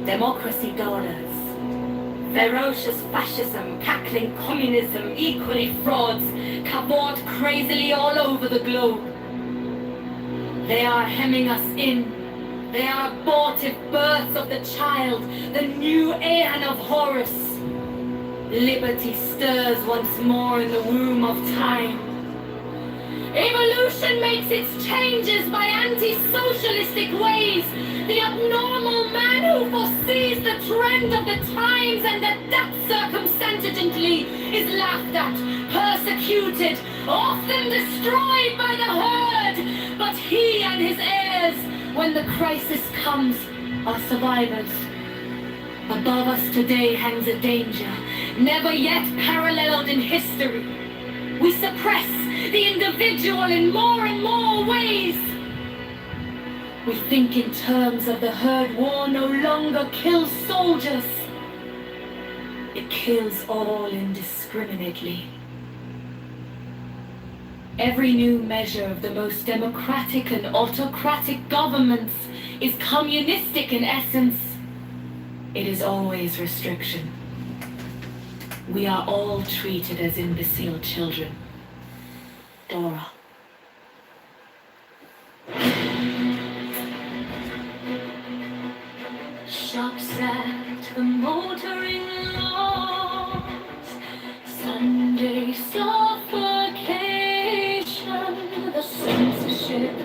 Democracy daughters. Ferocious fascism, cackling communism, equally frauds, cavort crazily all over the globe. They are hemming us in. They are abortive births of the child, the new Aeon of Horus. Liberty stirs once more in the womb of time. Evolution makes its changes by anti-socialistic ways. The abnormal man who foresees the trend of the times and that circumstantially is laughed at, persecuted, often destroyed by the herd. But he and his heirs, when the crisis comes, are survivors. Above us today hangs a danger, never yet paralleled in history. We suppress the individual in more and more ways. We think in terms of the herd. War no longer kills soldiers. It kills all indiscriminately. Every new measure of the most democratic and autocratic governments is communistic in essence. It is always restriction. We are all treated as imbecile children. Dora. Shops at the motoring laws, Sunday suffocation, the censorship,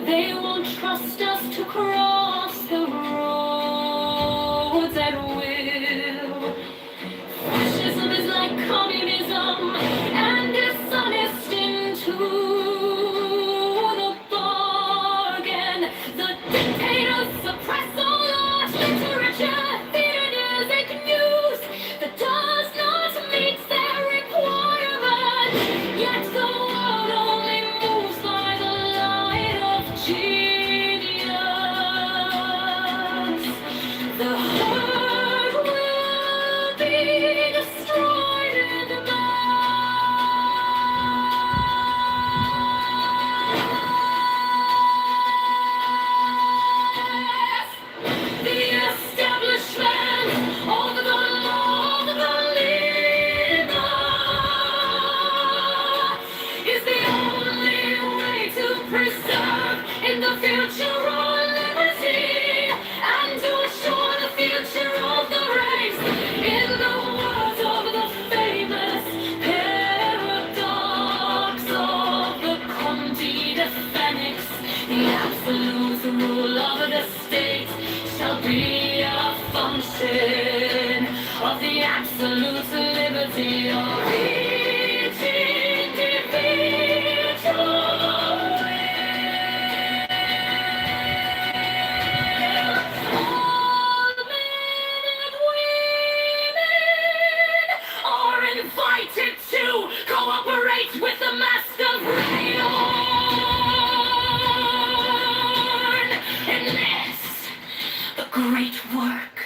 they won't trust us to cross the roads at will. Fascism is like communism and dishonest into the bargain. The dictators suppress all art, literature, theater, music, news that does not meet their requirement. Yet the world only moves by the light of genius. The herd will be destroyed in mass. The establishment of the law of the leader is the only way to preserve in the future our liberty and to assure the future of the race. In the words of the famous paradox of the Conti de Phoenix, the absolute rule of the state shall be a function of the absolute liberty of each individual. All men and women are invited to cooperate with the master rayon in this, the great work.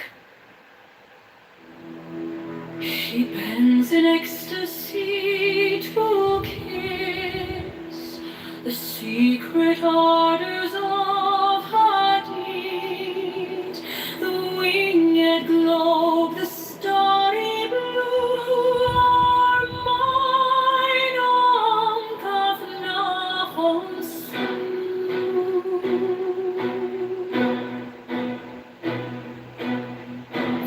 She bends in ecstasy to kiss the secret ardors of her deed, the winged globe, the starry blue are mine on Kathnahon's.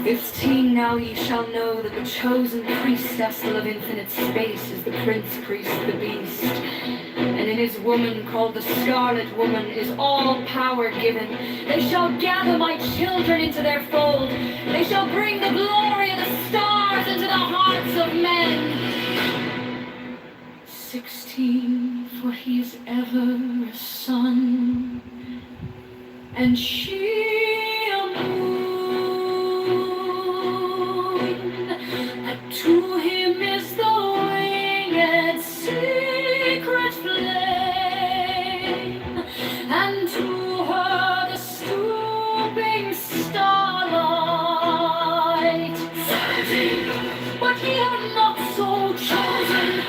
15 now ye shall know that the chosen priestess of infinite space is the prince priest, the beast. And in his woman called the Scarlet Woman is all power given. They shall gather my children into their fold. They shall bring the glory of the stars into the hearts of men. 16, for he is ever a son, and she a moon. To him is the winged secret flame, and to her the stooping starlight. 17, but ye are not so chosen.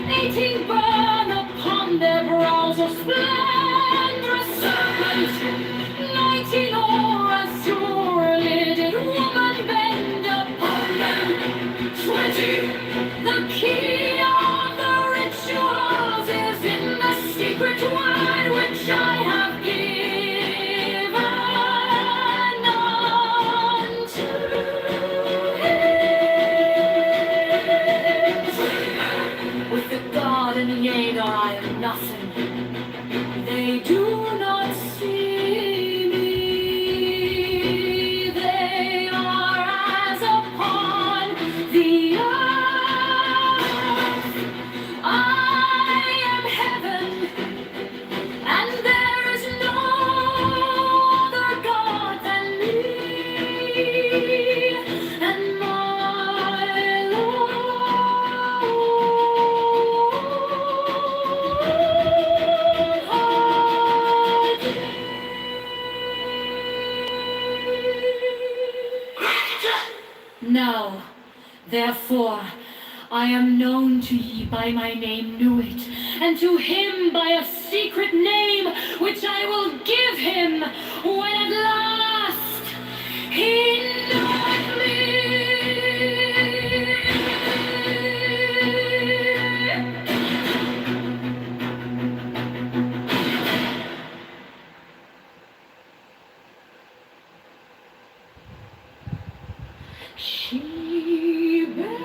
18 burn upon their brows a splendorous serpent. 19 or as surely did now. Therefore, I am known to ye by my name Nuit, and to him by a secret name which I will give him when at last he knoweth me. She begs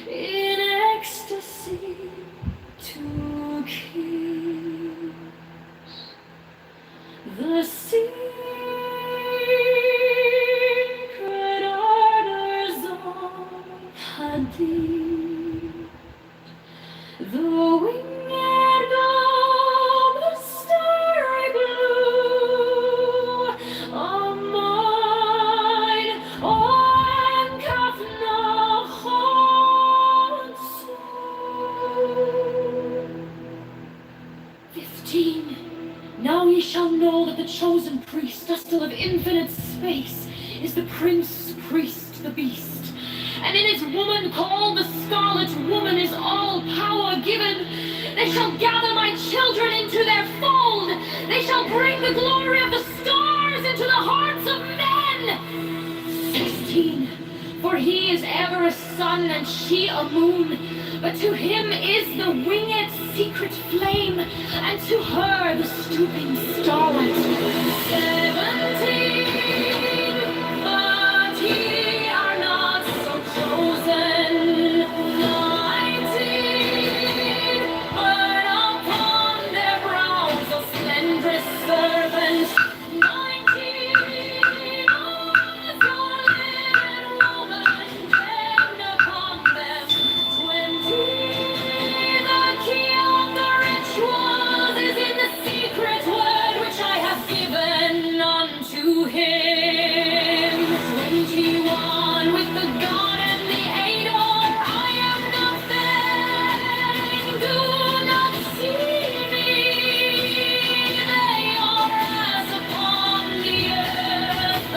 in ecstasy to kiss the secret ardors of Hadid, the winged of the starry blue of mine own Kafnachon soul. 15. Now ye shall know that the chosen priest, a still of infinite space, is the prince priest, the beast. And in his woman called the scarlet woman is all power given. They shall gather my children into their fold. They shall bring the glory of the stars into the hearts of men. 16. For he is ever a sun and she a moon. But to him is the winged secret flame, and to her the stooping starlight. 17. But ye are not so chosen. 19. Burn upon their brows of slenderest servants. 19. Was your linen woman bend upon them. 20. The key of the rituals is in the secret word which I have given unto him. 21. With the God and the Ador, I am nothing. Do not see me. They are as upon the earth. I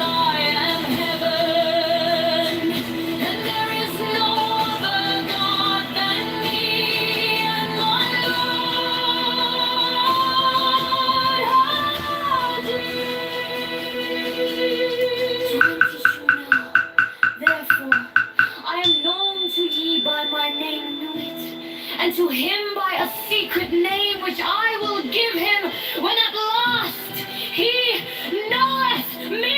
am heaven. And there is no other God than me and my Lord Hadid. Therefore, I am known to ye by my name Nuit, and to him by a secret name which I will give him when at last he knoweth me.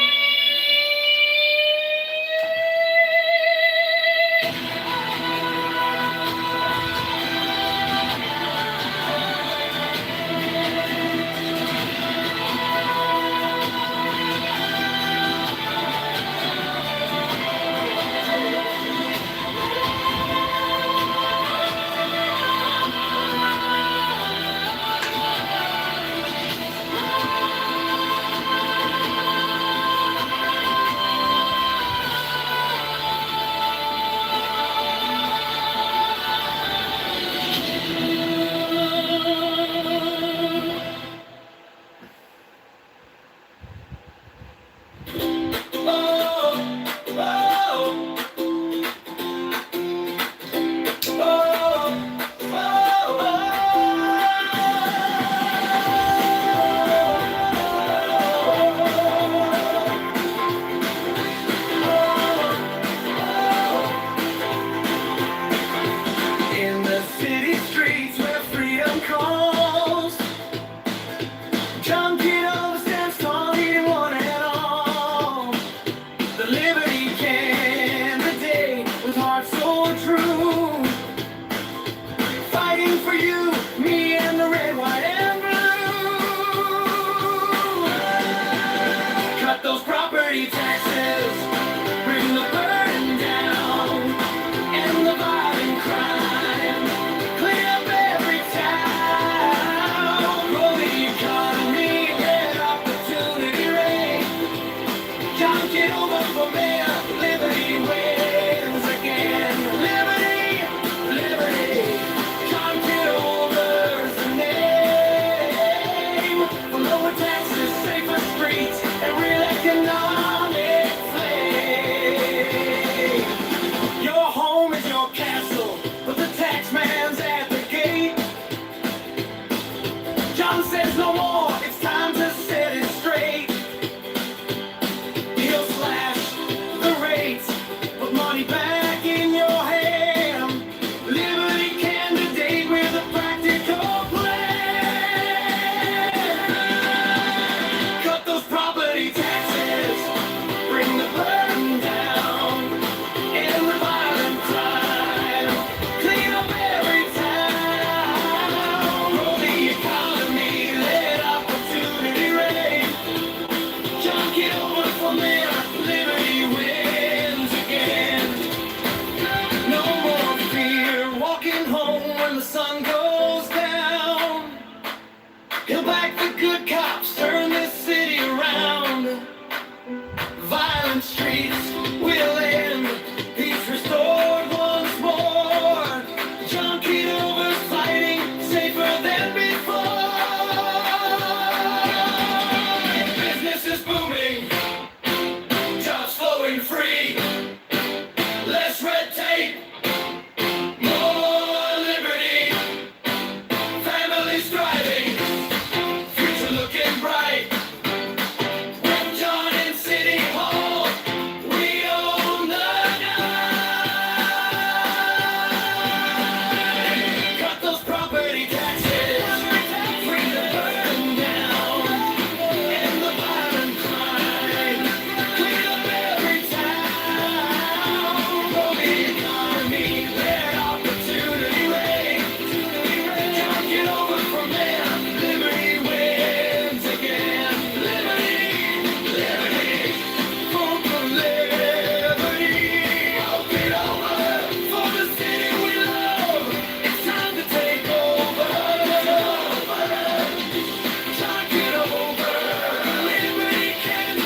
when the sun goes down. He'll back the good cops, turn this city around. Violent streets will end, peace restored once more. John Kitover's fighting safer than before. Business is booming, jobs flowing free. Less red tape, more liberty. Families thriving, future looking bright. With John in City Hall, we own the night. Cut those property taxes, free the burn down, end the violent crime, clean up every town, grow the economy, let opportunity reign. John, get over from there, liberty wins again. Liberty, liberty, for liberty. Open over for the city we love. It's time to take over. John, get over. Liberty can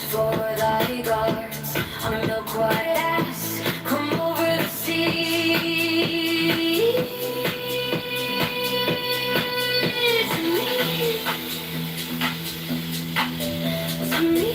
for thy guards on a milk white ass, come over the sea. To me.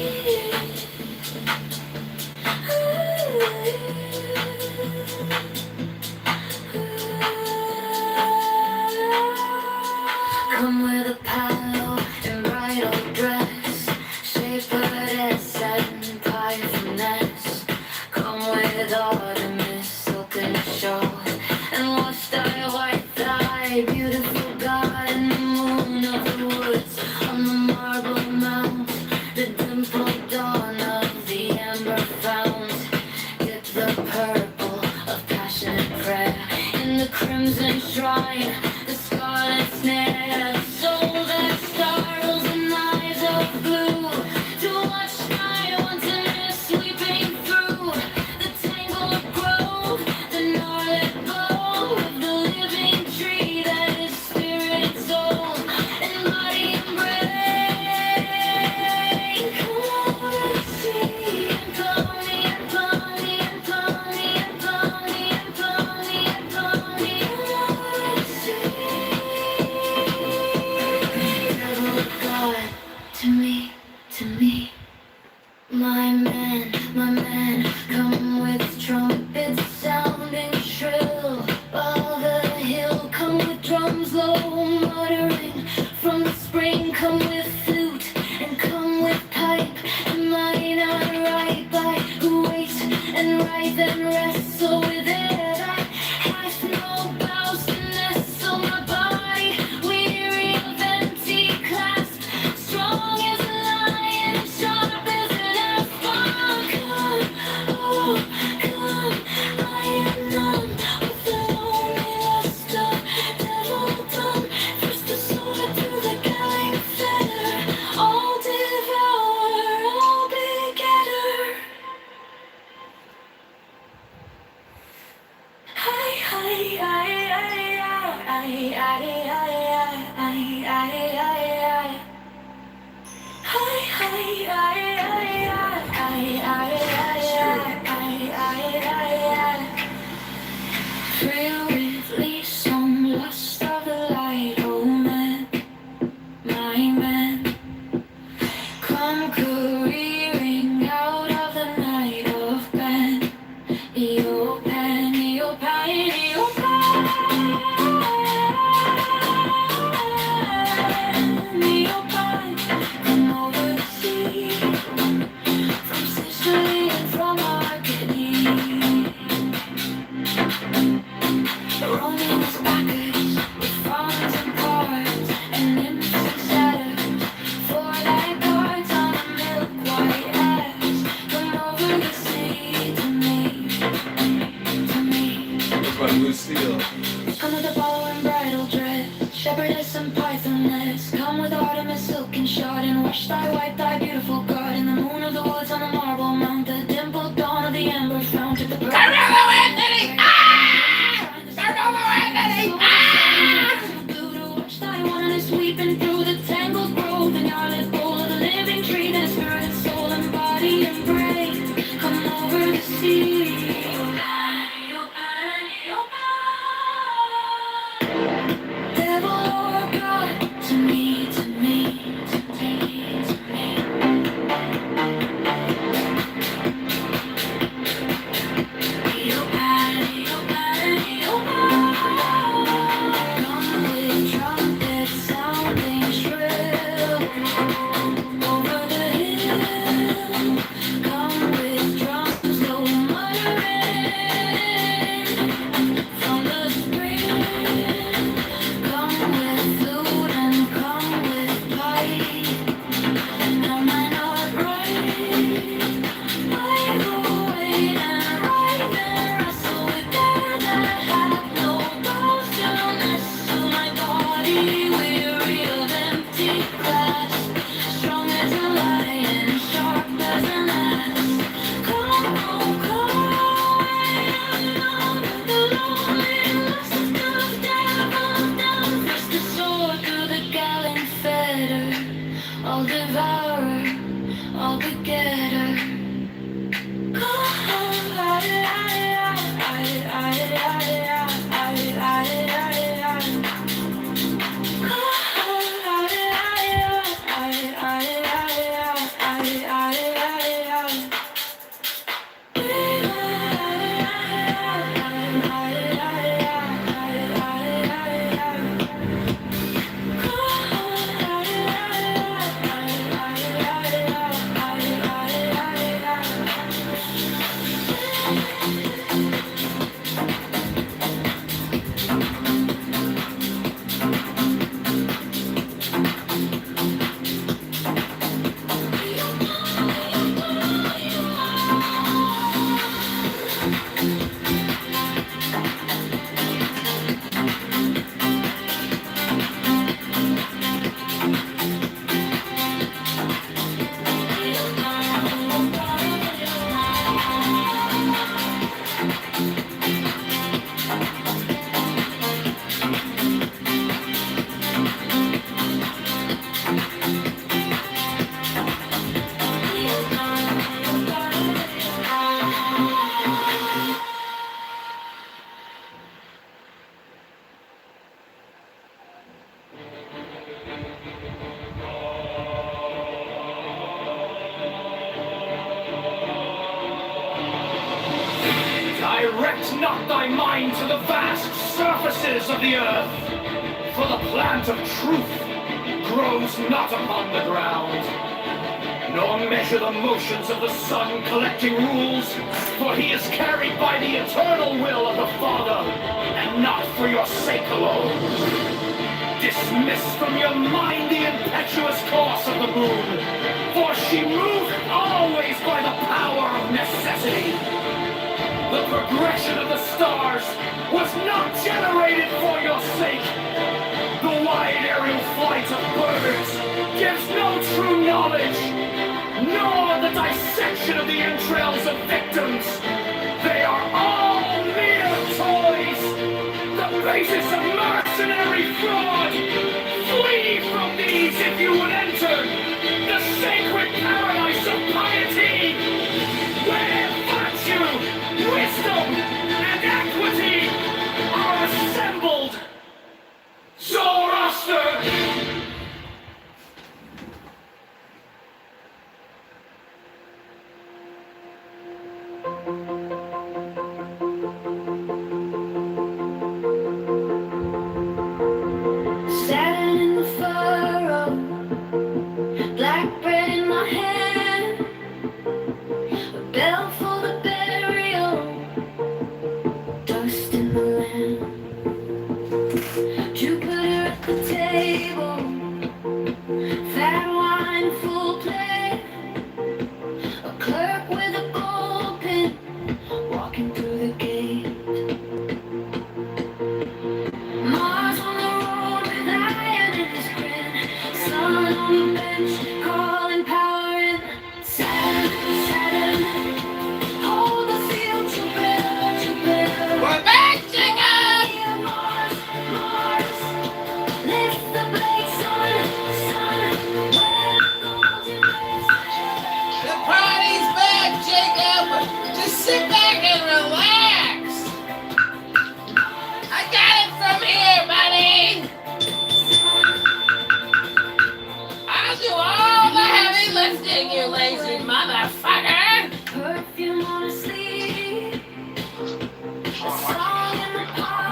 Come with a palo and bridal dress, shepherdess and pie finesse. Come with Artemis silken shawl, and wash thy white thigh, beautiful God, in the moon of the woods, on the marble mount, the dimpled dawn of the amber fount. Dip the purple of passionate prayer in the crimson shrine, the scarlet snare, the soul that startles and eyes of blue, to watch my wantonness sweeping through the tangled grove, the gnarled bow of the living tree that is spirit, soul, and body and brain. Come over the sea and blow me and blow me and blow me and blow me and blow me and blow me. Come over the sea. Devil of God, to me, my man, come with trumpets sounding shrill, while the hill, come with drums low muttering from the spring, come with flute and come with pipe. Am I not right by who waits and writhe and wrestle with it? I have no bows to nestle my body, weary of empty clasp, strong as a lion, sharp as an asp. Come, oh, come, I am numb with the lonely lust of devildom. First the sword through the galling fetter, all devourer, all begetter. Hi, hi, hi, hi, hi, hi, hi, hi, hi. Hi, hi, hi, hi, hi, hi, hi, hi, hi, hi, hi. Frail with least some lust of the light, oh man, my man. Come careering out of the night of pan. Eopan, Eopan, Eopan, Eopan. Come over the sea, from Sicily and from Arcady. Rolling his backers with fawns and cards and nymphs and satyrs. For that cards on a milk white ass. Come over the sea to me, to me. That's by Lucille. Come with Apollo and bridal dress, shepherdess and pythoness. Come with Artemis, silk and shard, and wash thy white, thy beautiful garden. The moon of the woods on the marble mount, the dimpled dawn of the amber fount at the birth. Weeping through the tangled growth and your lip bowl of the living tree, that spirit and soul and body and brain. Come over the sea. Devil or God, to me, to me, to me, to me. Come with trumpets sounding shrill over the hill. Come with drums go muttering from the spring. Come with flute and come with pipe. Am I not right? I go wait and ride and wrestle with bear that have no balls to nestle my body, weary of empty glass, strong as a lion, sharp as an ass. Come, oh, come, the lonely lust of devils down, thrust the sword through the gallant fetter, all devourer, all begetter. Direct not thy mind to the vast surfaces of the earth, for the plant of truth grows not upon the ground. Nor measure the motions of the sun collecting rules, for he is carried by the eternal will of the Father, and not for your sake alone. Dismiss from your mind the impetuous course of the moon, for she moved always by the power of necessity. The progression of the stars was not generated for your sake. The wide aerial flight of birds gives no true knowledge, nor the dissection of the entrails of victims. They are all mere toys, the basis of mercenary fraud. Flee from these if you would enter the sacred paradise of piety, where virtue, wisdom, and equity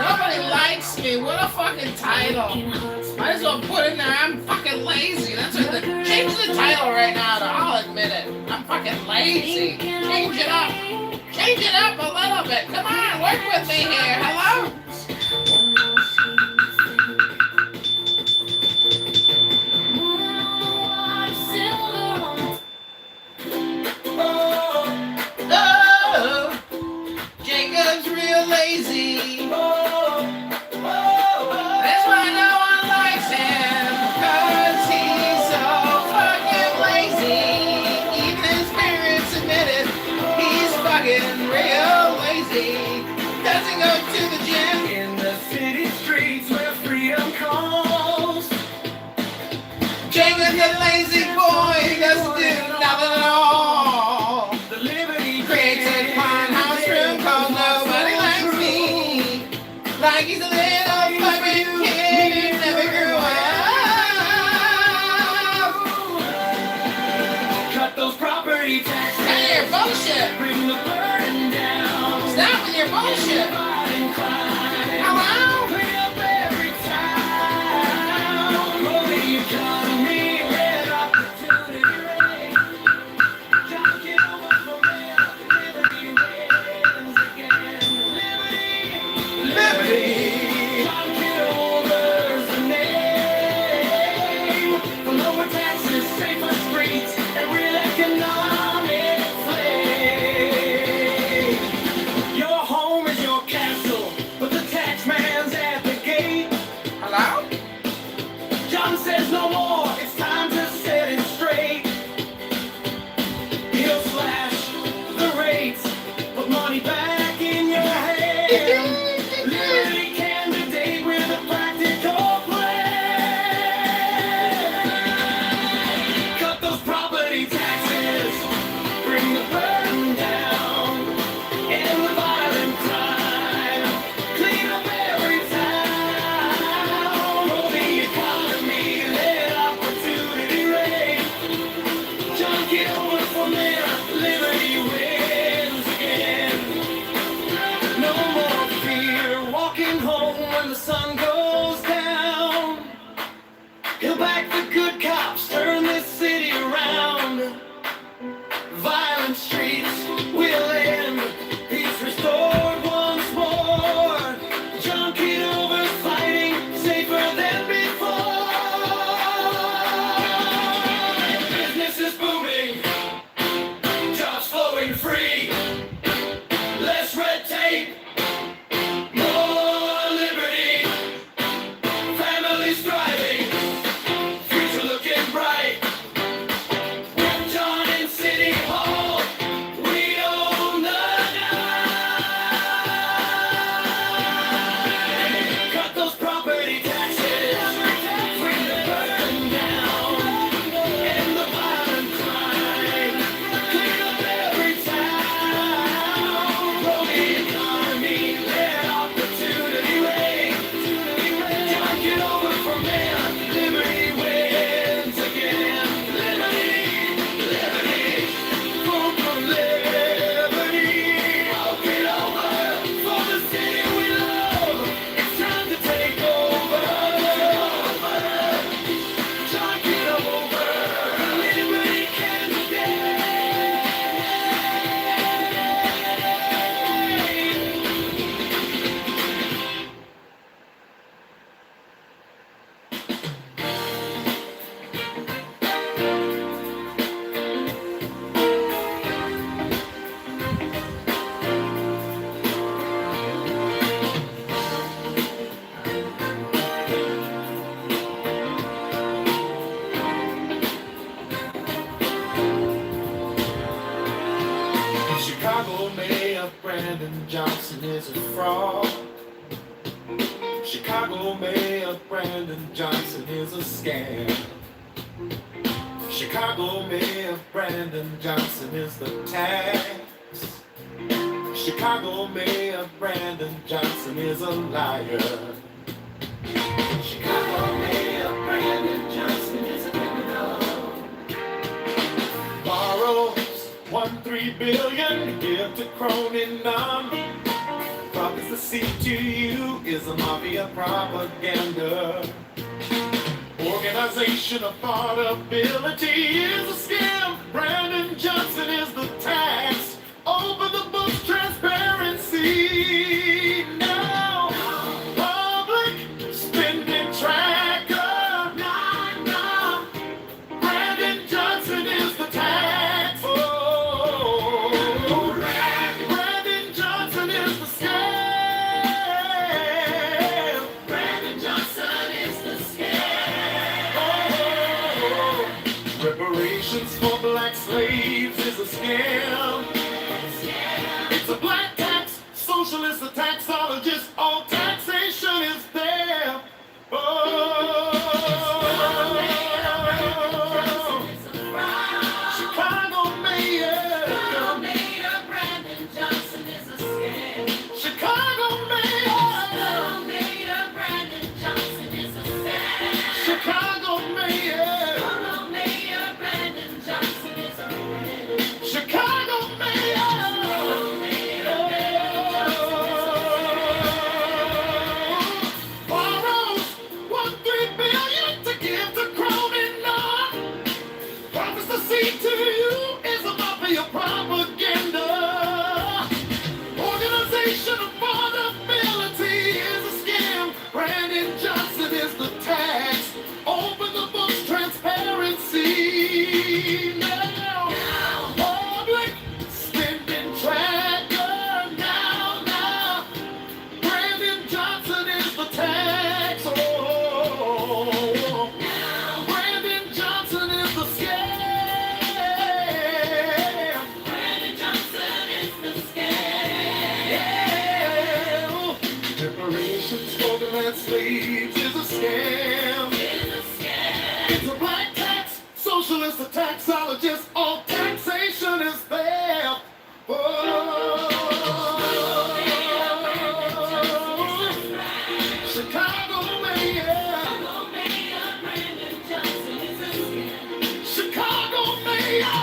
Nobody likes me. What a fucking title. Might as well put in there, I'm fucking lazy. That's what change the title right now. I'll admit it. I'm fucking lazy. Change it up. Change it up a little bit. Come on, work with me here. Hello? Oh, Jacob's real lazy. That's why no one likes him, 'cause he's so fucking lazy. Even his parents admit it. He's fucking real lazy. Doesn't go to the gym. In the city streets where freedom calls. Jacob's a lazy boy. He doesn't do nothing at all. The liberty Creates a fine house room called Nobody Likes Me. Like he's a little fucking kid who never grew up. Cut those property taxes. Cut your bullshit. Bring the burden down. Stop with your bullshit. Fighting crime. Hello? Clean up every town. Grow the economy with opportunity rate. Just get over from there. Liberty wins again. Liberty. John Kitover's the name. For lower taxes, safer streets, and real economic play. Your home is your castle, but the tax man's at the gate. Hello? John says no more, it's time to set it straight. He'll slash the rates, put money back in your hand. Liberty candidate with a practical plan. Cut those property taxes, bring the burden down, end the violent crime, clean up every town, grow the economy, let opportunity reign. John Kitover from there, liberty wins again. No more fear, walking home when the sun goes down. He'll back the good cops, turn this city around. Violent streets will end, peace restored once more. John Kitover's fighting safer than before. Business is booming, jobs flowing free. Less red tape, more liberty. Families thriving, future looking bright. With John in City Hall, we own the night. Cut those property taxes, bring the burden down, end the violent crime, clean up every town, grow the economy, let opportunity reign. John Kitover from there, liberty wins again. Liberty, liberty, for liberty. Walk it over for the city we love. It's time to take over. John Kitover, liberty candidate. Chicago Mayor Brandon Johnson is a fraud. Chicago Mayor Brandon Johnson is a scam. Chicago Mayor Brandon Johnson is the tax. Chicago Mayor Brandon Johnson is a liar. Chicago Mayor Brandon Johnson is a criminal. Borrows $1.3 billion to give to crony non-profit the seat to you is a mafia propaganda. Organization of portability is a scam. Brandon Johnson is the tax. Open the books, transparency. No public spending tracker. No. Brandon Johnson is the tax. Oh, Brandon Johnson is the scam. Brandon Johnson is the scam. Oh, reparations for black slaves is a scam. It's a black tax, socialist, a taxologist, all taxation is there. Oh, Chicago mayor. Brandon Johnson is a scam. Chicago mayor. Brandon Johnson is a scam. Chicago mayor. Brandon Johnson is a scam. Chicago mayor. Borrows $1.3 billion to give to Cronin Law. Promise to see to you is a mafia propaganda. Organization of portability is a scam. Brandon Johnson is the tax. Open the books, transparency. Now, public spending tracker. Now, Brandon Johnson is the tax. Oh, Brandon Johnson is the scam. Brandon Johnson is the scam. Yeah. Reparations for the land slaves is a scam. It's a black tax, socialist, a taxologist, all taxation is there. Oh, Chicago mayor. Brandon Johnson is a scam. Chicago mayor.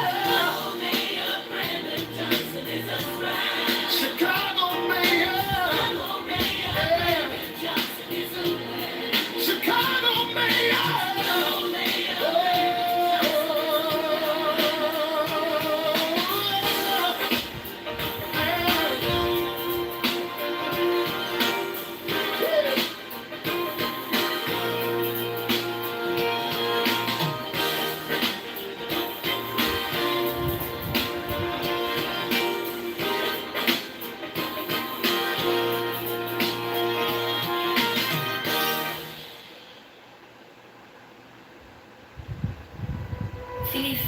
Brandon Johnson is a scam. Chicago mayor. Johnson is a scam. Chicago mayor.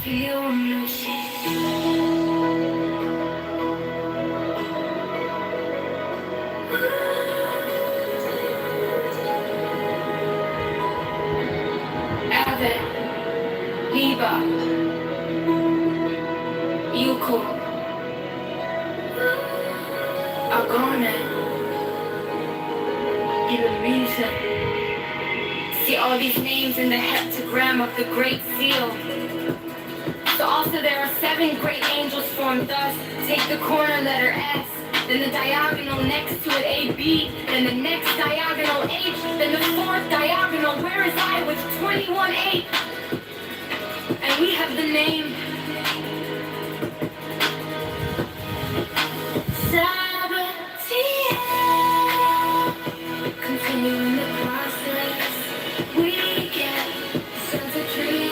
Feel Ave, Liba, Yuko, Agone, Eloisa. See all these names in the heptagram of the Great Seal. So also there are 7 great angels formed thus. Take the corner letter S, then the diagonal next to it AB, then the next diagonal H, then the 4th diagonal. Where is I with 21 8? And we have the name Sabbatia. Continuing the process, we get sense of dream.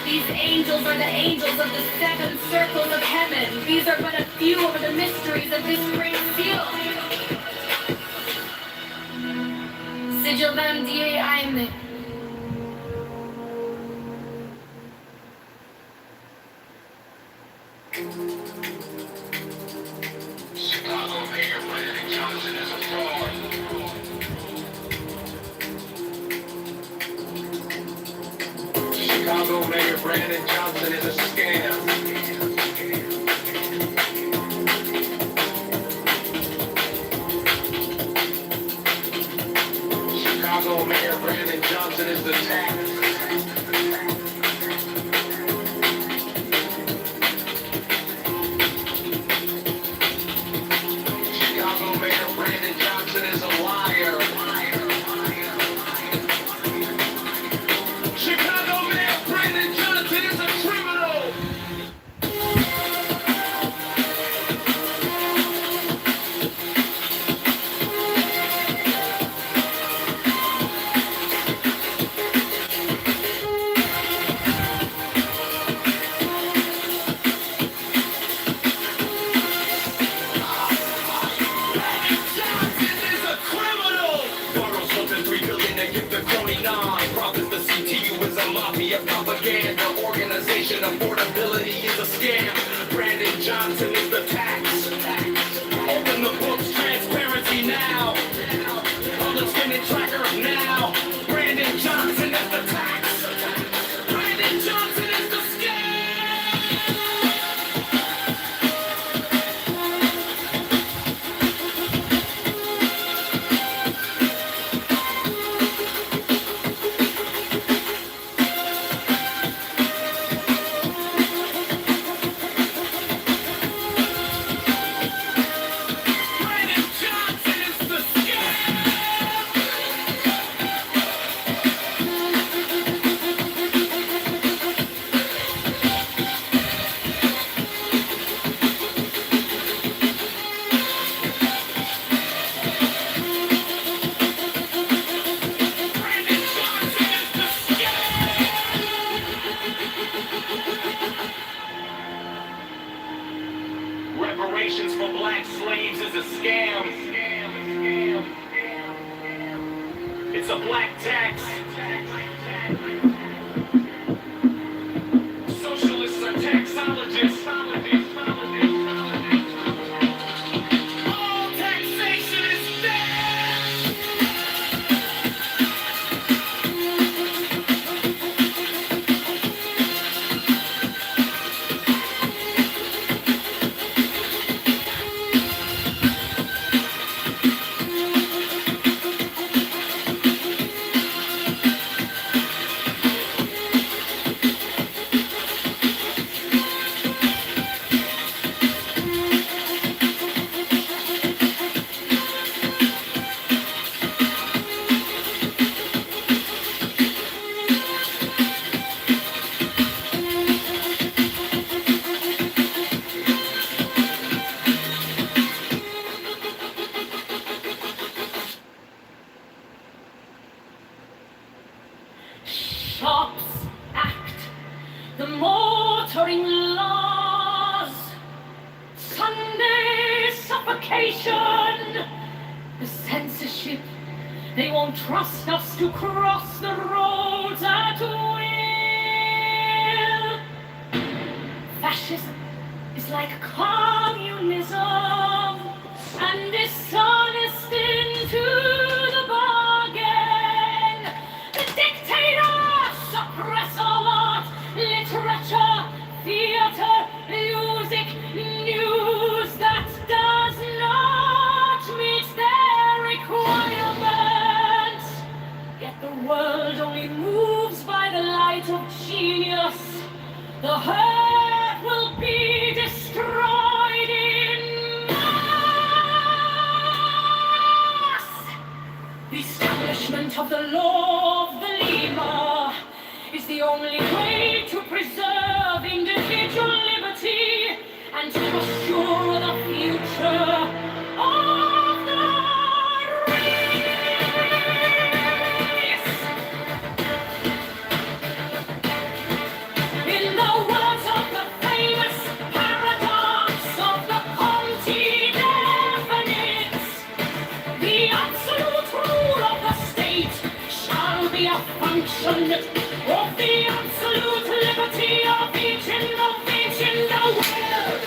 These angels are the angels of the 7 circles of heaven. These are but a few of the mysteries of this great seal. Sigil them die aime. Chicago Mayor Brandon Johnson is a scam. Chicago Mayor Brandon Johnson is the tax. Chicago Mayor Brandon Johnson is a liar. Chicago Mayor Brandon Johnson is a criminal. Johnson is a criminal. Borrows something $3 billion to give the crony nine. Profits the CTU is a mafia propaganda organization. Affordability is a scam. Brandon Johnson is the tax. Open the books, transparency now. Public spending tracker now. Brandon Johnson is the tax. Brandon Johnson is the scam. Brandon Johnson is the scam. Brandon Johnson is the scam. Reparations for black slaves is a scam. It's a black tax. Socialists are taxologists. All taxation is dead. Shops act, the motoring laws, Sunday suffocation, the censorship. They won't trust us to cross the roads at will. Fascism is like communism and dishonest into the bargain. The dictators suppress all art, literature, theater, music, news that does not meet their requirements. Yet the world only moves by the light of genius. The herd will be destroyed in mass. The establishment of the law of the lemur is the only way to preserve individual liberty and to assure the future of the race. In the words of the famous paradox of the Conti definites, the absolute rule of the state shall be a function of the absolute liberty of each individual in the world.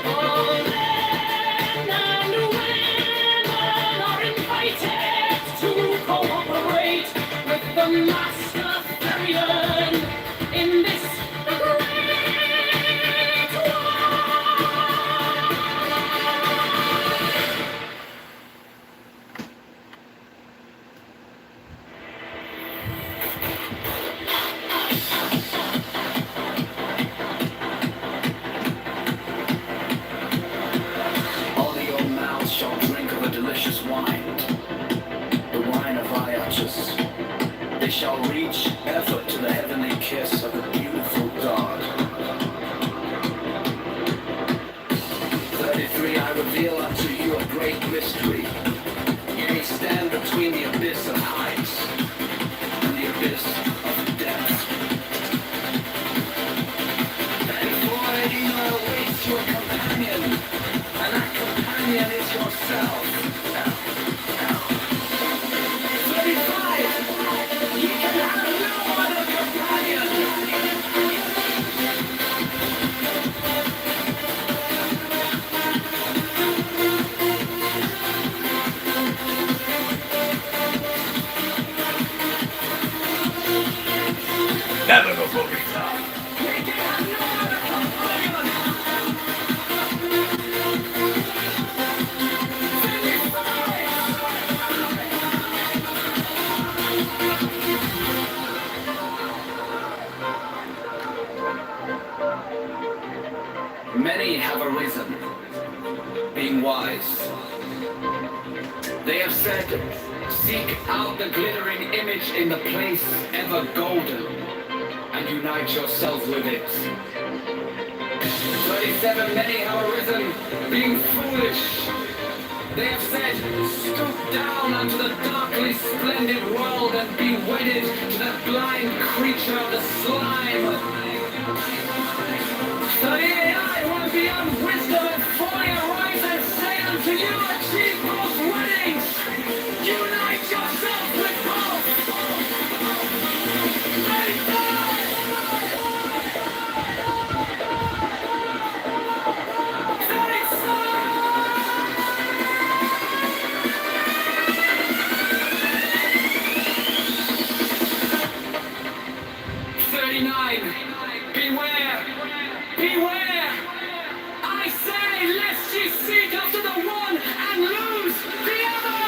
All men and women are invited and wise. They have said, seek out the glittering image in the place ever golden, and unite yourself with it. 37 many have arisen, being foolish. They have said, stoop down unto the darkly splendid world and be wedded to that blind creature of the slime. 38 I want beyond wisdom and folly arise and say unto you, achieve both weddings. Unite yourself with both. Beware! Beware! I say, lest ye seek after the one and lose the other!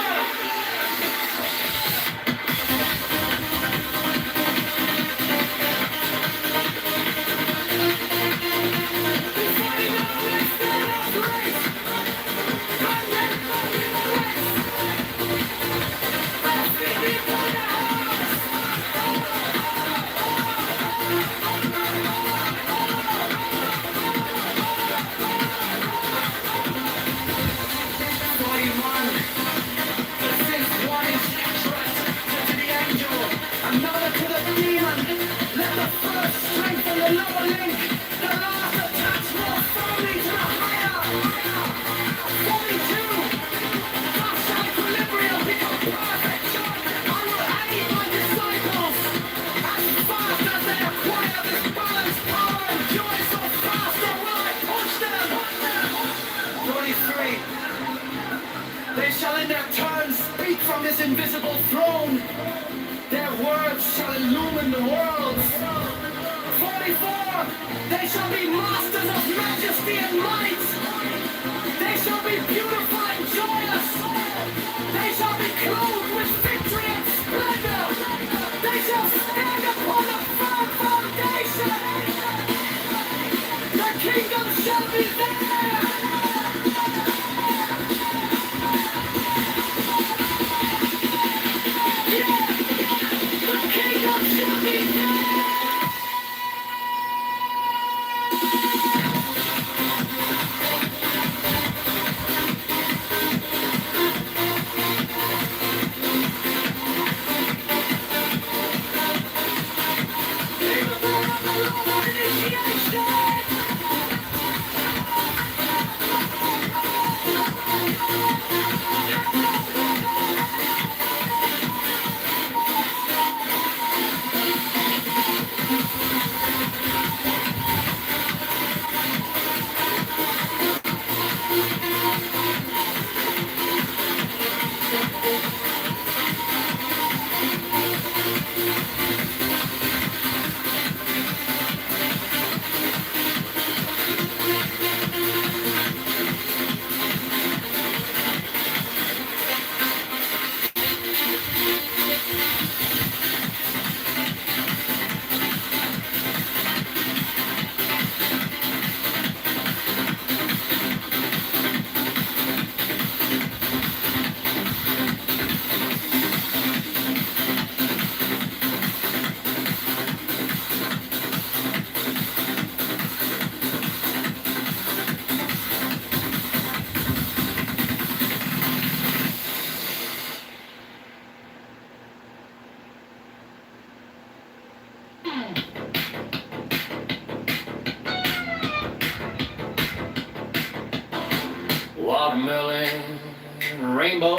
Fighting now, let's stand up race! And then fighting the race! Let's be before the house! 41. The sixth one is threat to the angel, another to the demon. Let the first strengthen the lower link, the last attach more firmly to the higher. 42. Thus shall equilibrium become perfect. I will aid my disciples as fast as they acquire this balance, power, and joy. So faster will I push them. 43. They shall in their turn speak from this invisible throne. Their words shall illumine the worlds. 44. They shall be masters of majesty and might. They shall be beautiful and joyous. They shall be clothed with victory and splendor. They shall stand upon a firm foundation. The kingdom shall be theirs. Watermelon, rainbow,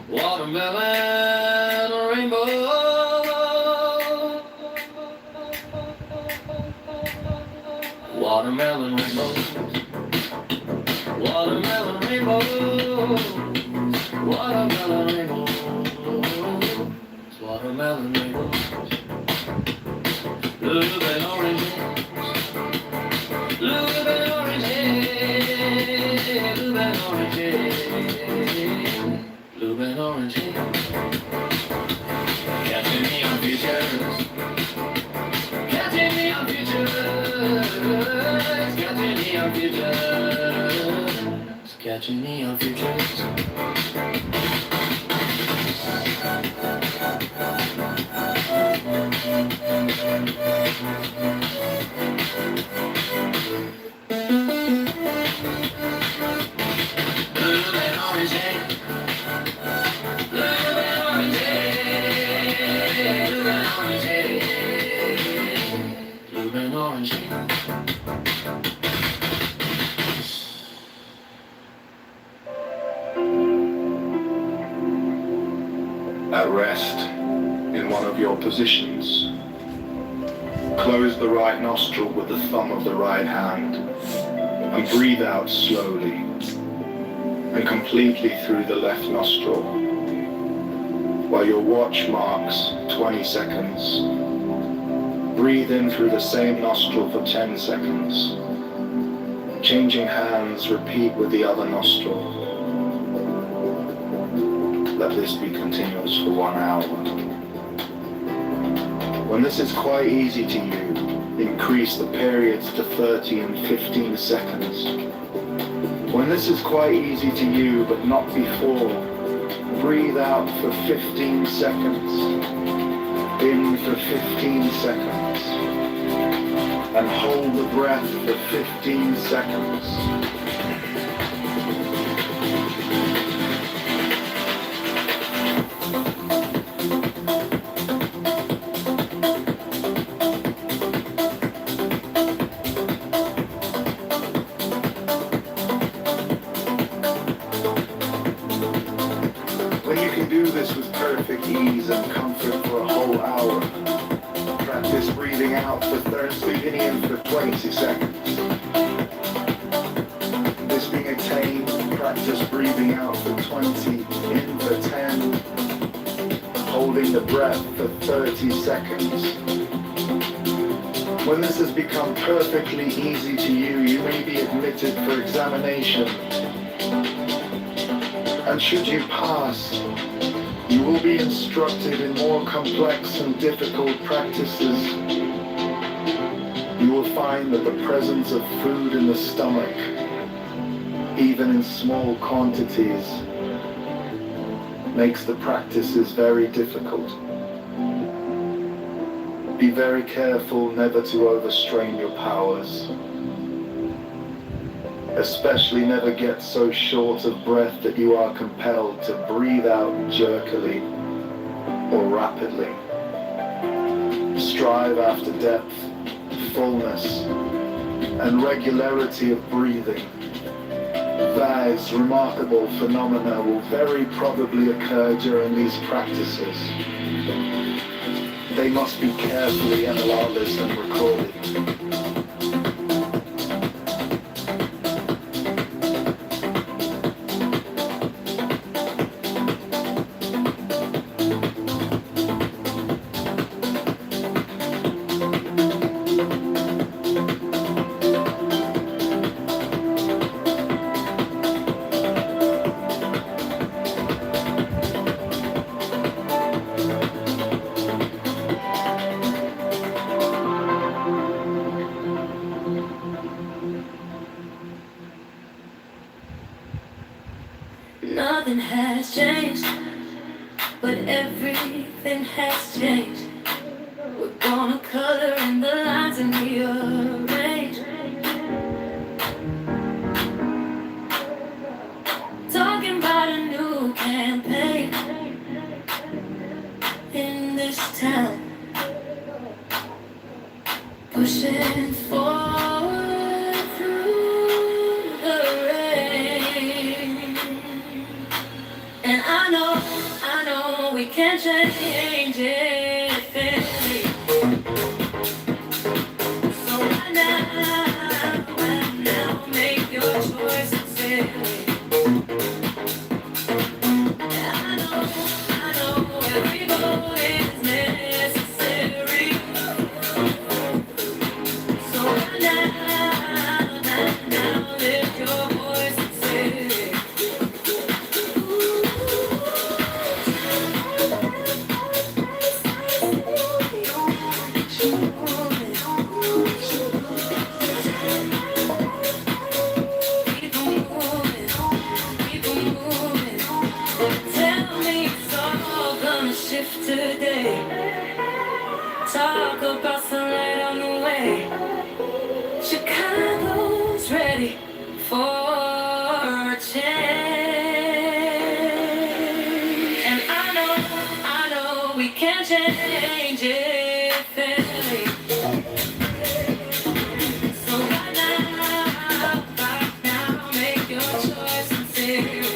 watermelon, rainbow. Watermelon, rainbow, watermelon, rainbow, watermelon, rainbow, watermelon, rainbow. Blueberry orange, blueberry orange, blueberry orange, blueberry orange. Catching me on features, catching me on features, catching me on features, catching imagine your futures. Blue and orange, blue and orange, blue and orange, blue and orange. At rest in one of your positions. Close the right nostril with the thumb of the right hand and breathe out slowly and completely through the left nostril while your watch marks 20 seconds. Breathe in through the same nostril for 10 seconds. Changing hands, repeat with the other nostril. Let this be continuous for 1 hour. When this is quite easy to you, increase the periods to 30 and 15 seconds. When this is quite easy to you, but not before, breathe out for 15 seconds, in for 15 seconds, and hold the breath for 15 seconds. Ease and comfort for a whole hour. Practice breathing out for 30, breathing in for 20 seconds. This being attained, practice breathing out for 20, in for 10, holding the breath for 30 seconds. When this has become perfectly easy to you, you may be admitted for examination. And should you pass, you will be instructed in more complex and difficult practices. You will find that the presence of food in the stomach, even in small quantities, makes the practices very difficult. Be very careful never to overstrain your powers. Especially never get so short of breath that you are compelled to breathe out jerkily or rapidly. Strive after depth, fullness, and regularity of breathing. These remarkable phenomena will very probably occur during these practices. They must be carefully analyzed and recorded. Nothing has changed, but everything has changed. We're gonna color in the lines and rearrange. Talking about a new campaign in this town. Pushing forward through the rain. And I know we can change anything. So right now, make your choice and say. I know every vote is necessary. So right now, lift your voice and say. shift today. Talk about sunlight on the way. Chicago's ready for a change. And I know we can change it fairly. So right now, make your choice sincerely.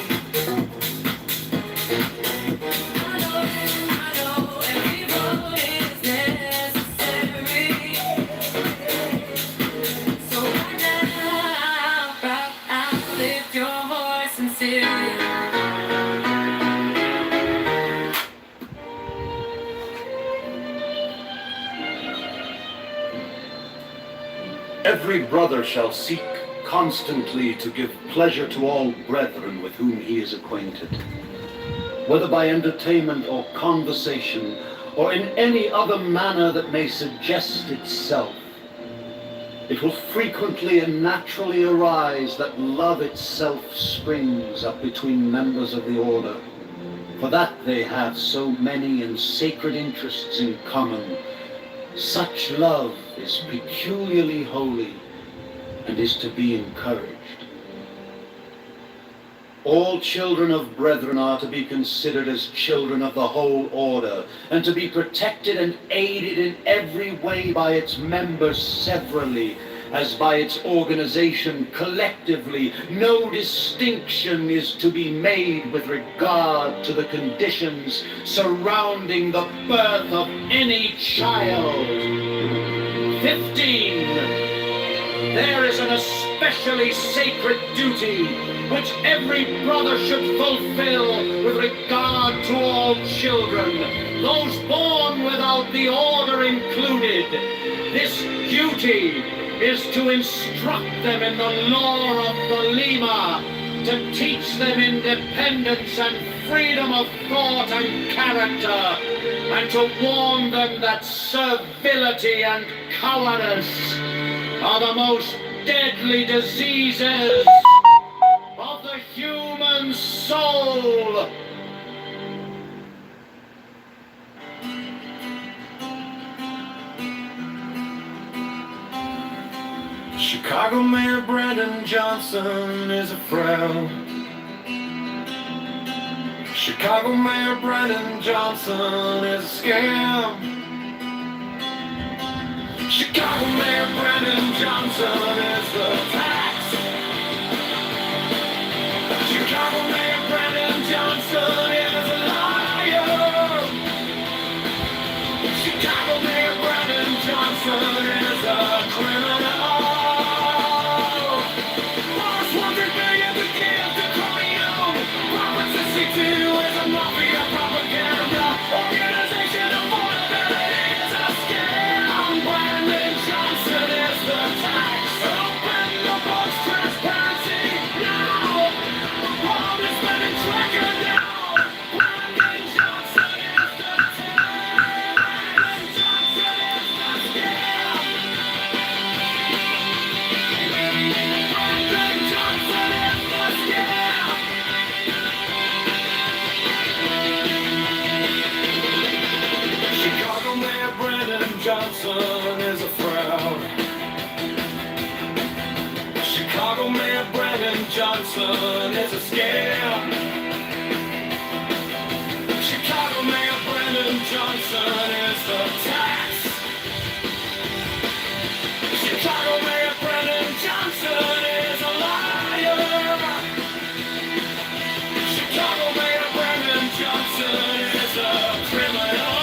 Every brother shall seek constantly to give pleasure to all brethren with whom he is acquainted, whether by entertainment or conversation, or in any other manner that may suggest itself. It will frequently and naturally arise that love itself springs up between members of the order, for that they have so many and sacred interests in common. Such love is peculiarly holy and is to be encouraged. All children of brethren are to be considered as children of the whole order, and to be protected and aided in every way by its members severally, as by its organization collectively. No distinction is to be made with regard to the conditions surrounding the birth of any child. 15. There is an especially sacred duty which every brother should fulfill with regard to all children, those born without the order included. This duty is to instruct them in the law of the Lima, to teach them independence and freedom of thought and character, and to warn them that servility and cowardice are the most deadly diseases of the human soul. Chicago Mayor Brandon Johnson is a frown. Chicago Mayor Brandon Johnson is a scam. Chicago Mayor Brandon Johnson is the tax. Chicago Mayor Brandon Johnson is a liar. Chicago Mayor Brandon Johnson is a criminal. Johnson is a fraud. Chicago Mayor Brandon Johnson is a scam. Chicago Mayor Brandon Johnson is the tax. Chicago Mayor Brandon Johnson is a liar. Chicago Mayor Brandon Johnson is a criminal.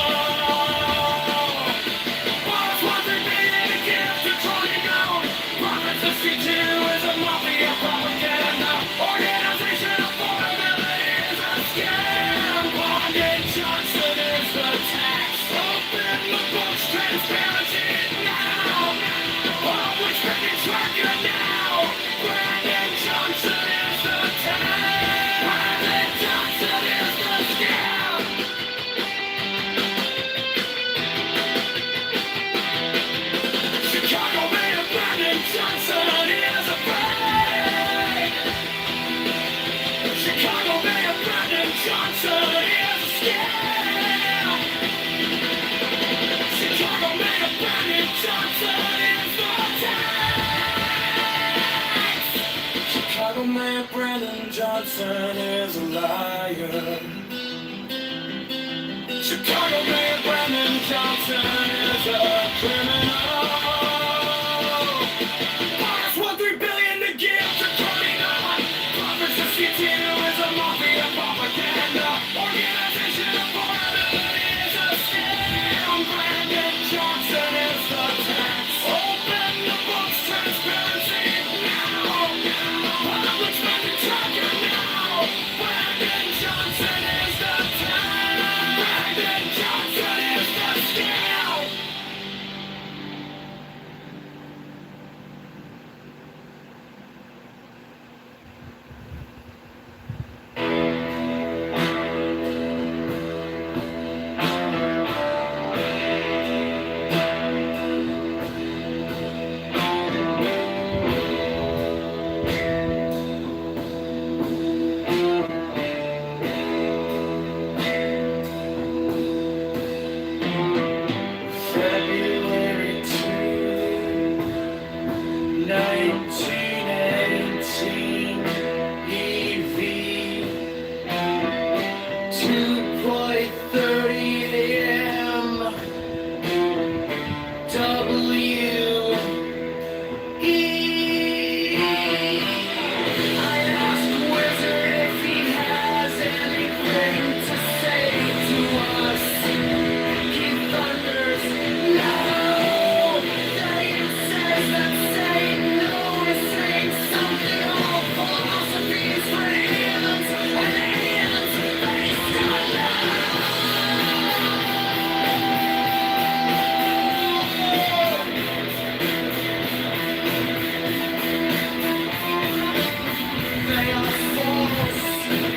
Johnson is a scam. Johnson is a liar. Chicago Mayor Brandon Johnson is a criminal. Bonus won $3 billion to give to turning on. Congress of CT is a mafia propaganda. Organization of vulnerability is a scam. Brandon Johnson is the tax. Open the books, transparency now. Public spending tracker now. Brandon Johnson is the tax. Brandon Johnson is the scam. February 2, 1918, EV, 2:30 a.m. W.E. I asked Wizard if he has anything to say to us. He thunders, no! That he says that saying no is saying something. All philosophies for aliens and aliens based on they are false.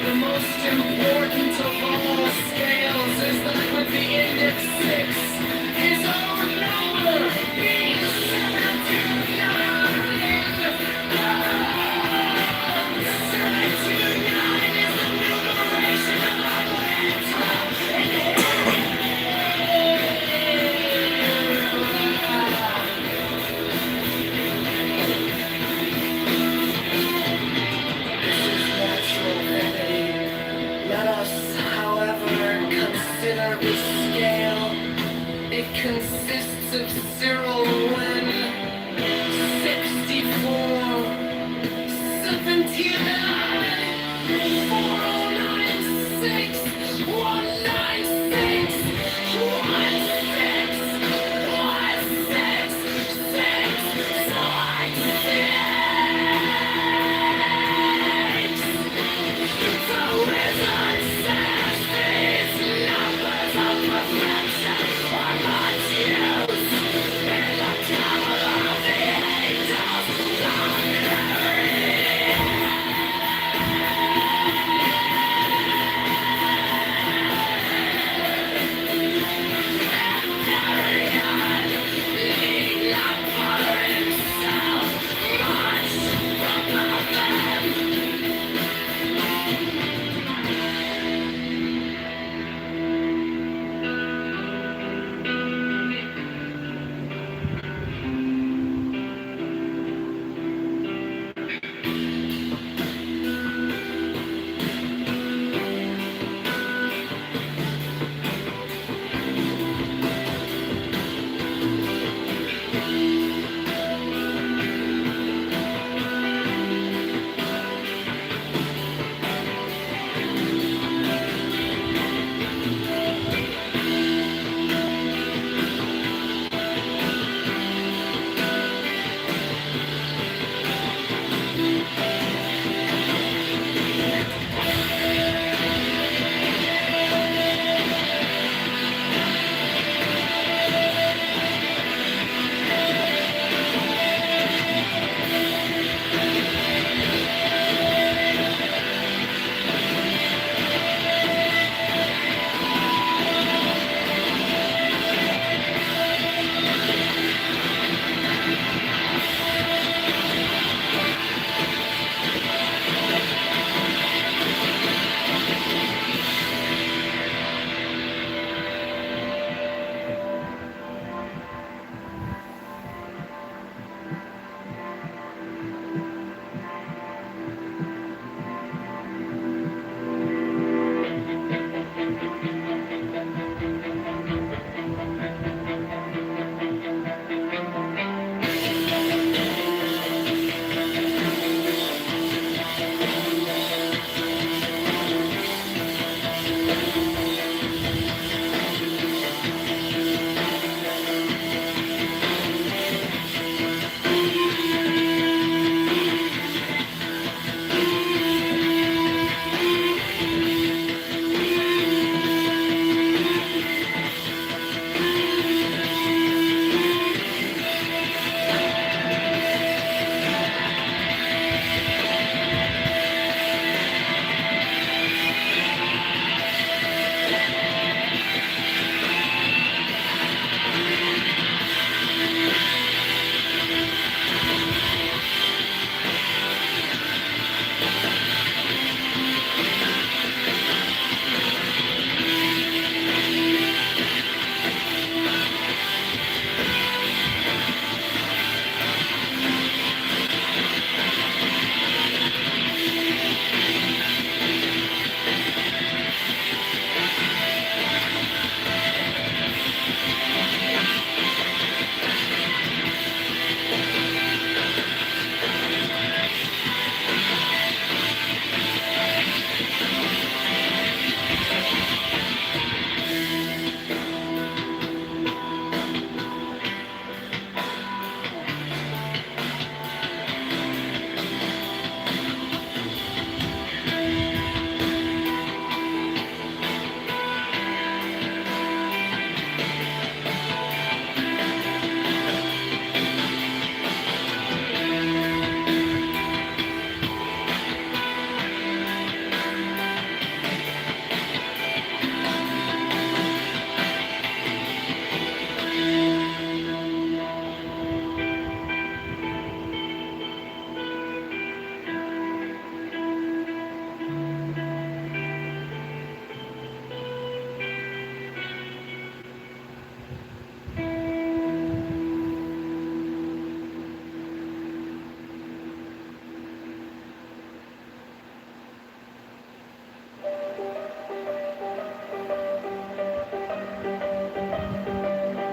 The most important of all scales is that with the index 6, his own number being 729. 729 is the numeration of Atlanta. Natural vanity. Let us, however, consider the scale. It consists of 0, 1, 64, 79, 4096, 196, 16, 166, 166. The wizard says these numbers of perfection are not yet.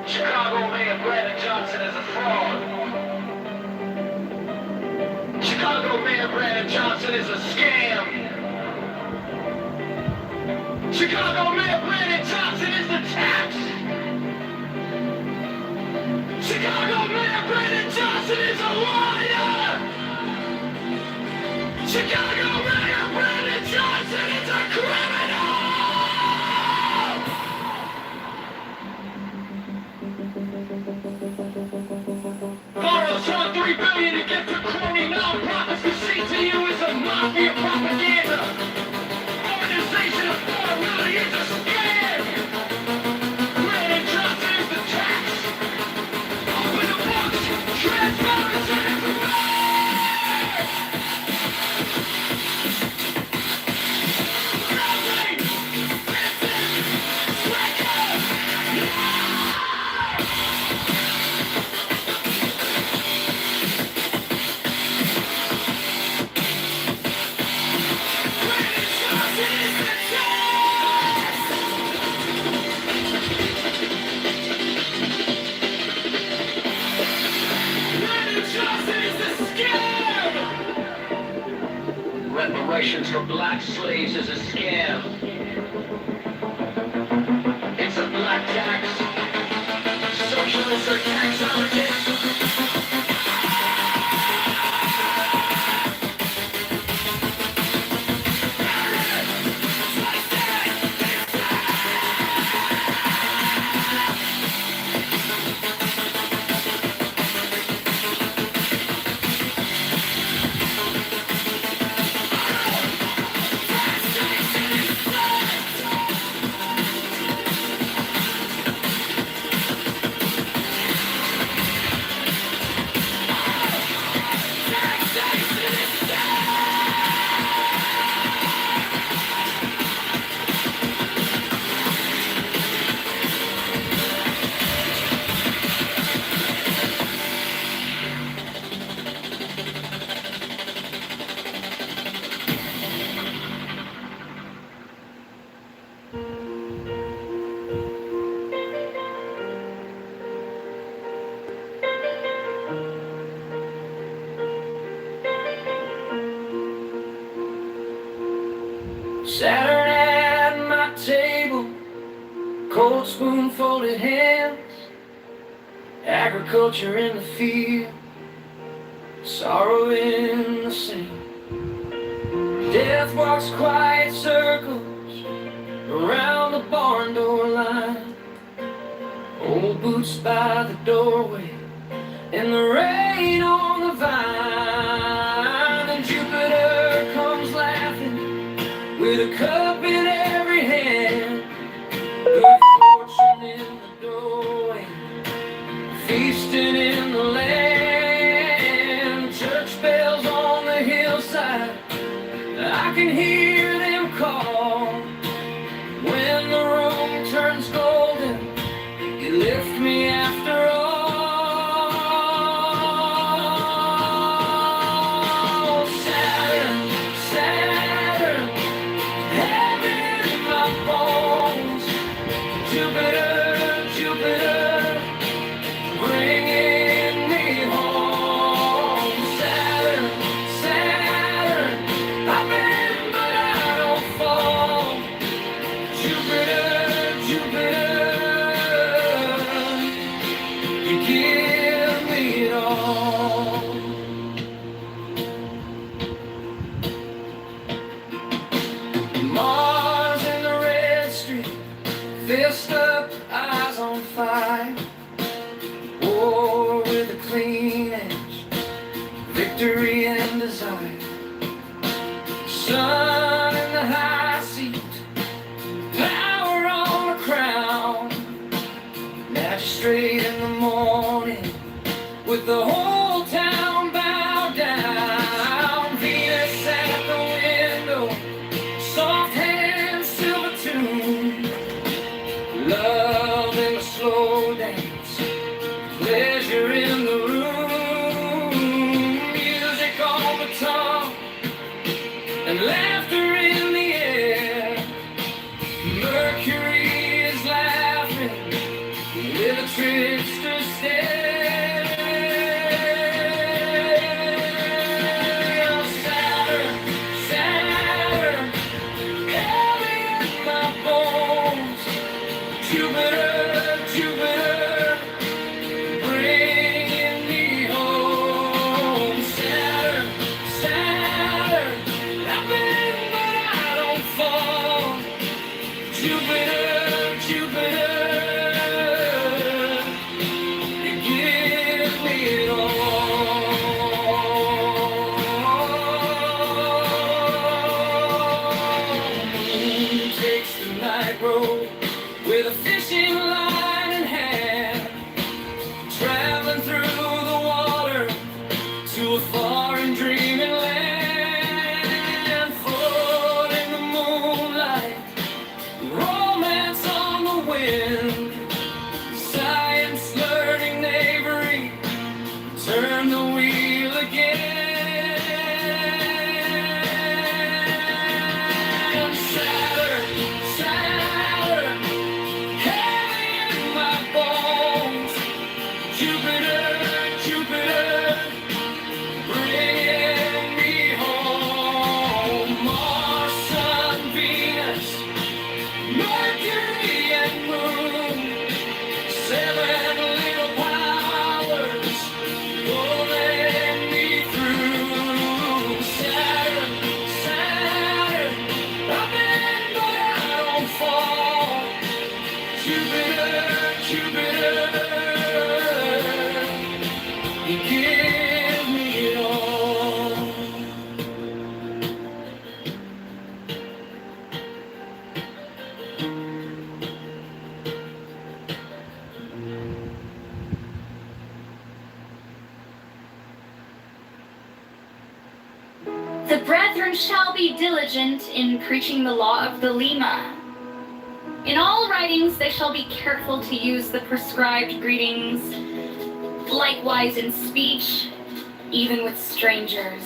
Chicago Mayor Brandon Johnson is a fraud. Chicago Mayor Brandon Johnson is a scam. Chicago Mayor Brandon Johnson is the tax. Chicago Mayor Brandon Johnson is a liar. Chicago Mayor Brandon Johnson is a criminal. Borrows $3 billion to get to crony nonprofits who see to you as a mafia propaganda. Organization of $4 million is a scam. Brandon Johnson is the tax. Open the books. Transparency is the way. Reparations for black slaves is a scam. It's a black tax. Socialists are taxologists. Saturn at my table, cold spoon folded hands, agriculture in the field, sorrow in the sand. Death walks quiet circles around the barn door line, old boots by the doorway, and the rain on the vine, and Jupiter comes laughing with a cup in every hand, good fortune in the doorway, feasting in the land, church bells on the hillside, I can hear them call, when the room turns golden, you lift me after all. Fist up, eyes on fire, war with a clean edge, victory and desire, sun in the high seat, power on the crown, magistrate in the morning, with the whole town bowed down, Venus at the window, soft hands, silver tune, love in the slow dance, pleasure in the room, music on the tongue, and laughter in the air. Mercury is laughing with a trill Jupiter, Jupiter, bringing me home. Saturn, Saturn, I've been but I don't fall. Jupiter, Jupiter, you give me it all. Moon takes the night road with a fishing line in hand, traveling through the water to a foreign dreaming land. Float in the moonlight, romance on the wind, science learning knavery, turn the wheel again. Saturn, Saturn, heavy in my bones. Jupiter, Jupiter, bringing me home. Mars, Sun, Venus, Mercury and Moon, seven little powers pulling me through. Saturn, Saturn, I've been but I don't fall. Jupiter, Jupiter, you give me it all. The brethren shall be diligent in preaching the law of the Lima. In all writings they shall be careful to use the prescribed greetings, likewise in speech, even with strangers.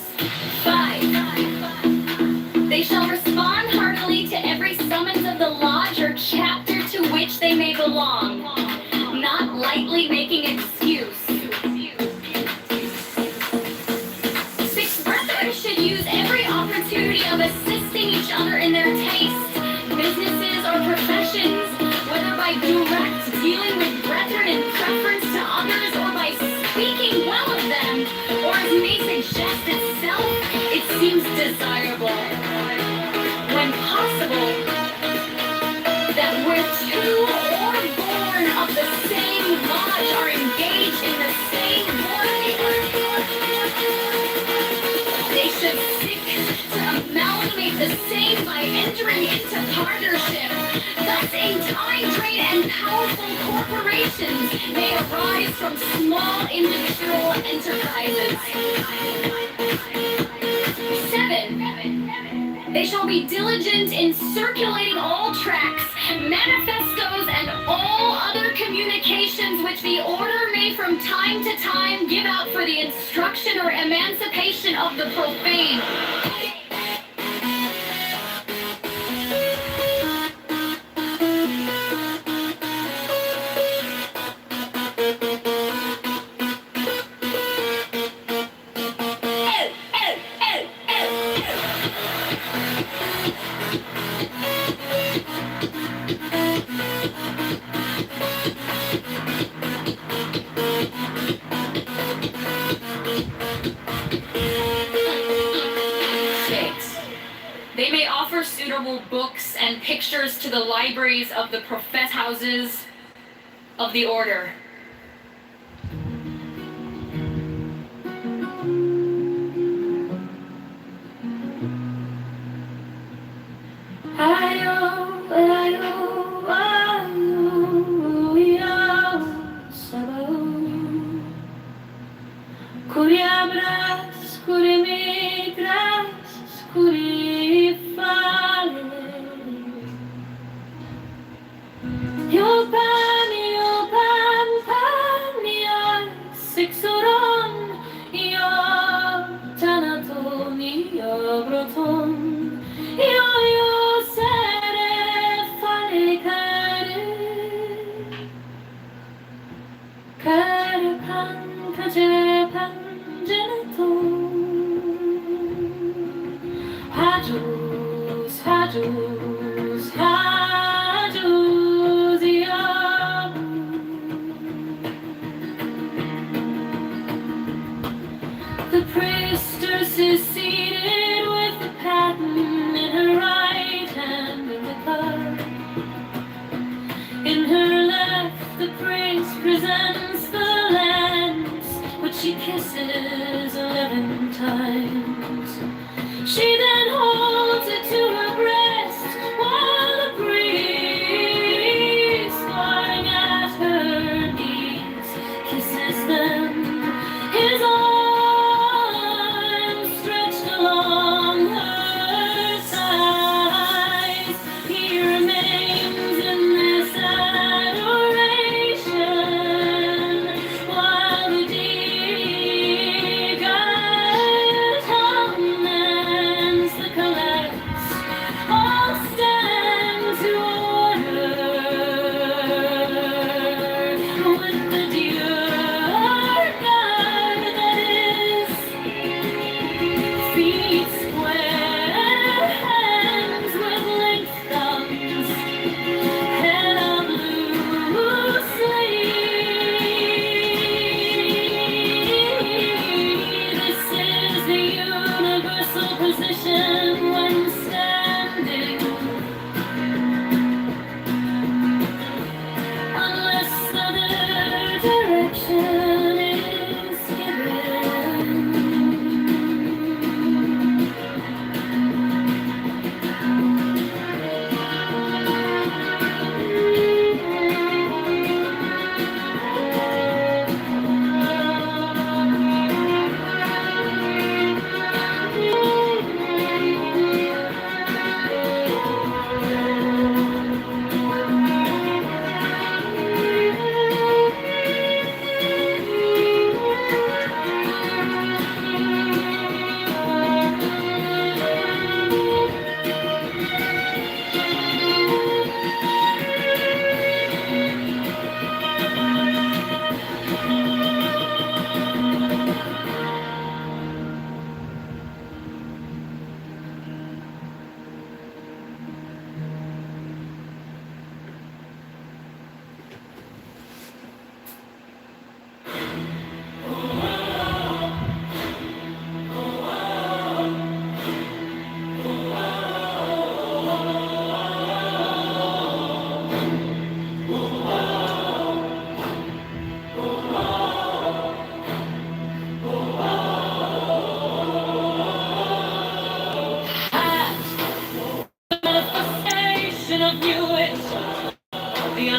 5. They shall respond heartily to every summons of the lodge or chapter to which they may belong, not lightly making excuse. 6. Brethren should use every opportunity of assisting each other in their tastes, businesses, or professions, whether by direct dealing with brethren in preference to others or by speaking well of them, or as may suggest itself, it seems desirable, when possible, that where two or born of the same lodge are engaged in the same work, they should seek to amalgamate the same by entering into partnership. Thus, in time, trade, and powerful corporations may arise from small individual enterprises. 7. They shall be diligent in circulating all tracts, manifestos, and all other communications which the order may from time to time give out for the instruction or emancipation of the profane. They may offer suitable books and pictures to the libraries of the profess houses of the order. Your pan In her left, the prince presents the lance, which she kisses 11